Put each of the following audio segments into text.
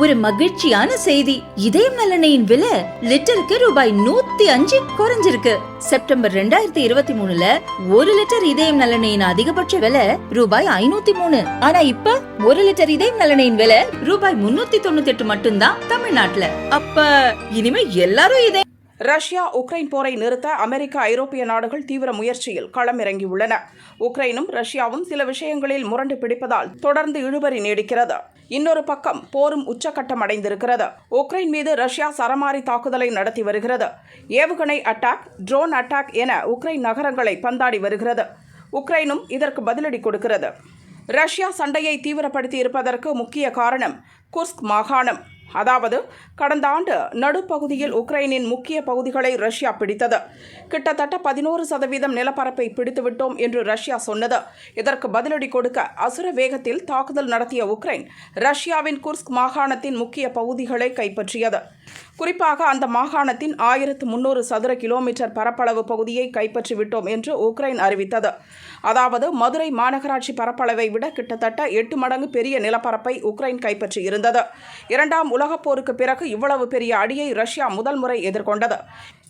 ஒரு மகிழ்ச்சியான செய்தி. இதயம் நல்லெண்ணெயின் விலை லிட்டருக்கு ரூபாய் 105 குறைஞ்சிருக்கு. செப்டம்பர் 2023ல 1 லிட்டர் இதயம் நல்லெண்ணெயின் அதிகபட்ச விலை ரூபாய் 503. ஆனா இப்ப 1 லிட்டர் இதயம் நல்லெண்ணெயின் விலை ரூபாய் 398 மட்டும்தான் தமிழ்நாட்டுல. அப்ப இனிமே எல்லாரும் இதயம். ரஷ்யா உக்ரைன் போரை நிறுத்த அமெரிக்க ஐரோப்பிய நாடுகள் தீவிர முயற்சியில் களமிறங்கியுள்ளன. உக்ரைனும் ரஷ்யாவும் சில விஷயங்களில் முரண்டு பிடிப்பதால் தொடர்ந்து இழுபறி நீடிக்கிறது. இன்னொரு பக்கம் போரும் உச்சகட்டம் அடைந்திருக்கிறது. உக்ரைன் மீது ரஷ்யா சரமாரி தாக்குதலை நடத்தி வருகிறது. ஏவுகணை அட்டாக், ட்ரோன் அட்டாக் என உக்ரைன் நகரங்களை பந்தாடி வருகிறது. உக்ரைனும் இதற்கு பதிலடி கொடுக்கிறது. ரஷ்யா சண்டையை தீவிரப்படுத்தி இருப்பதற்கு முக்கிய காரணம் குர்ஸ்க் மாகாணம். அதாவது கடந்த ஆண்டு நடுப்பகுதியில் உக்ரைனின் முக்கிய பகுதிகளை ரஷ்யா பிடித்தது. கிட்டத்தட்ட 11% நிலப்பரப்பை பிடித்துவிட்டோம் என்று ரஷ்யா சொன்னது. இதற்கு பதிலடி கொடுக்க அசுர வேகத்தில் தாக்குதல் நடத்திய உக்ரைன் ரஷ்யாவின் குர்ஸ்க் மாகாணத்தின் முக்கிய பகுதிகளை கைப்பற்றியது. குறிப்பாக அந்த மாகாணத்தின் 1300 சதுர கிலோமீட்டர் பரப்பளவு பகுதியை கைப்பற்றிவிட்டோம் என்று உக்ரைன் அறிவித்தது. அதாவது மதுரை மாநகராட்சி பரப்பளவை விட கிட்டத்தட்ட 8 மடங்கு பெரிய நிலப்பரப்பை உக்ரைன் கைப்பற்றி இருந்தது. இரண்டாம் உலகப் போருக்கு பிறகு இவ்வளவு பெரிய அடியை ரஷ்யா முதல் முறை எதிர்கொண்டது.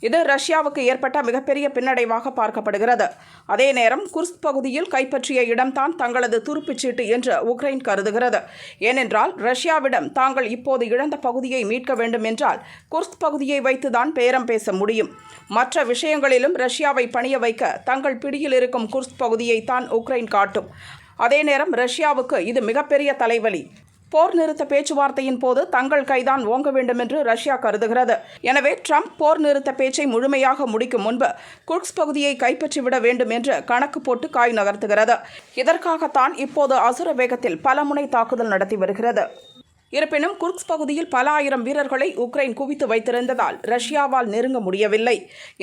இது ரஷ்யாவுக்கு ஏற்பட்ட மிகப்பெரிய பின்னடைவாக பார்க்கப்படுகிறது. அதே நேரம் குர்ஸ்க் பகுதியில் கைப்பற்றிய இடம்தான் தங்களது துருப்புச்சீட்டு என்று உக்ரைன் கருதுகிறது. ஏனென்றால் ரஷ்யாவிடம் தாங்கள் இப்போது இழந்த பகுதியை மீட்க வேண்டும் என்றால் குர்ஸ்க் பகுதியை வைத்துதான் பேரம் பேச முடியும். மற்ற விஷயங்களிலும் ரஷ்யாவை பணிய வைக்க தங்கள் பிடியில் இருக்கும் குர்ஸ்க் பகுதியை தான் உக்ரைன் காட்டும். அதே நேரம் ரஷ்யாவுக்கு இது மிகப்பெரிய தலைவலி. போர் நிறுத்த பேச்சுவார்த்தையின் போது தங்கள் கைதான் ஓங்க வேண்டும் என்று ரஷ்யா கருதுகிறது. எனவே ட்ரம்ப் போர் நிறுத்த பேச்சை முழுமையாக முடிக்கும் முன்பு குர்ஸ்க் பகுதியை கைப்பற்றிவிட வேண்டும் என்று கணக்கு போட்டு காய் நகர்த்துகிறது. இதற்காகத்தான் இப்போது அசுர வேகத்தில் பல முனை தாக்குதல் நடத்தி வருகிறது. இருப்பினும் குர்ஸ்க் பகுதியில் பல ஆயிரம் வீரர்களை உக்ரைன் குவித்து வைத்திருந்ததால் ரஷ்யாவால் நெருங்க முடியவில்லை.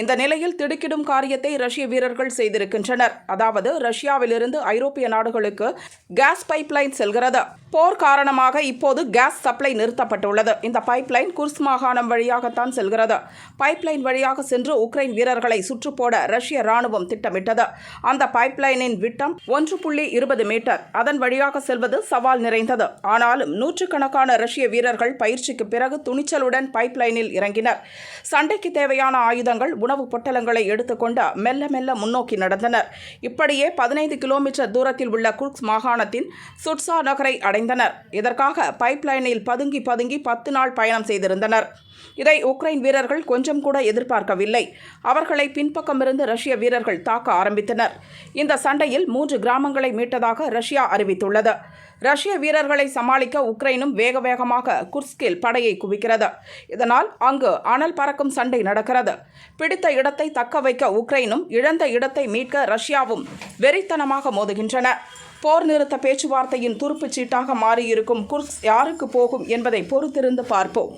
இந்த நிலையில் திடுக்கிடும் காரியத்தை ரஷ்ய வீரர்கள் செய்திருக்கின்றனர். அதாவது ரஷ்யாவிலிருந்து ஐரோப்பிய நாடுகளுக்கு கேஸ் பைப்லைன் செல்கிறது. போர் காரணமாக இப்போது கேஸ் சப்ளை நிறுத்தப்பட்டுள்ளது. இந்த பைப்லைன் குர்ஸ்க் மாகாணம் வழியாகத்தான் செல்கிறது. பைப்லைன் வழியாக சென்று உக்ரைன் வீரர்களை சுற்றுப்போட ரஷ்ய ராணுவம் திட்டமிட்டது. அந்த பைப்லைனின் விட்டம் 1.20 மீட்டர். அதன் வழியாக செல்வது சவால் நிறைந்தது. ஆனாலும் நூற்றுக்கணக்கான ரஷ்ய வீரர்கள் பயிற்சிக்கு பிறகு துணிச்சலுடன் பைப்லைனில் இறங்கினர். சண்டைக்கு தேவையான ஆயுதங்கள், உணவு பொட்டலங்களை எடுத்துக்கொண்டு மெல்ல மெல்ல முன்னோக்கி நடந்தனர். இப்படியே 15 கிலோமீட்டர் தூரத்தில் உள்ள குர்ஸ்க் மாகாணத்தின் சுட்சா நகரை அடைந்தனர். இதற்காக பைப்லைனில் பதுங்கி 10 நாள் பயணம் செய்திருந்தனர். இதை உக்ரைன் வீரர்கள் கொஞ்சம் கூட எதிர்பார்க்கவில்லை. அவர்களை பின்பக்கமிருந்து ரஷ்ய வீரர்கள் தாக்க ஆரம்பித்தனர். இந்த சண்டையில் 3 கிராமங்களை மீட்டதாக ரஷ்யா அறிவித்துள்ளது. ரஷ்ய வீரர்களை சமாளிக்க உக்ரைனும் வேக வேகமாக குர்ஸ்கில் படையை குவிக்கிறது. இதனால் அங்கு அனல் பறக்கும் சண்டை நடக்கிறது. பிடித்த இடத்தை தக்க வைக்க உக்ரைனும், இழந்த இடத்தை மீட்க ரஷ்யாவும் வெறித்தனமாக மோதுகின்றன. போர் நிறுத்த பேச்சுவார்த்தையின் துருப்புச்சீட்டாக மாறியிருக்கும் குர்ஸ்க் யாருக்கு போகும் என்பதை பொறுத்திருந்து பார்ப்போம்.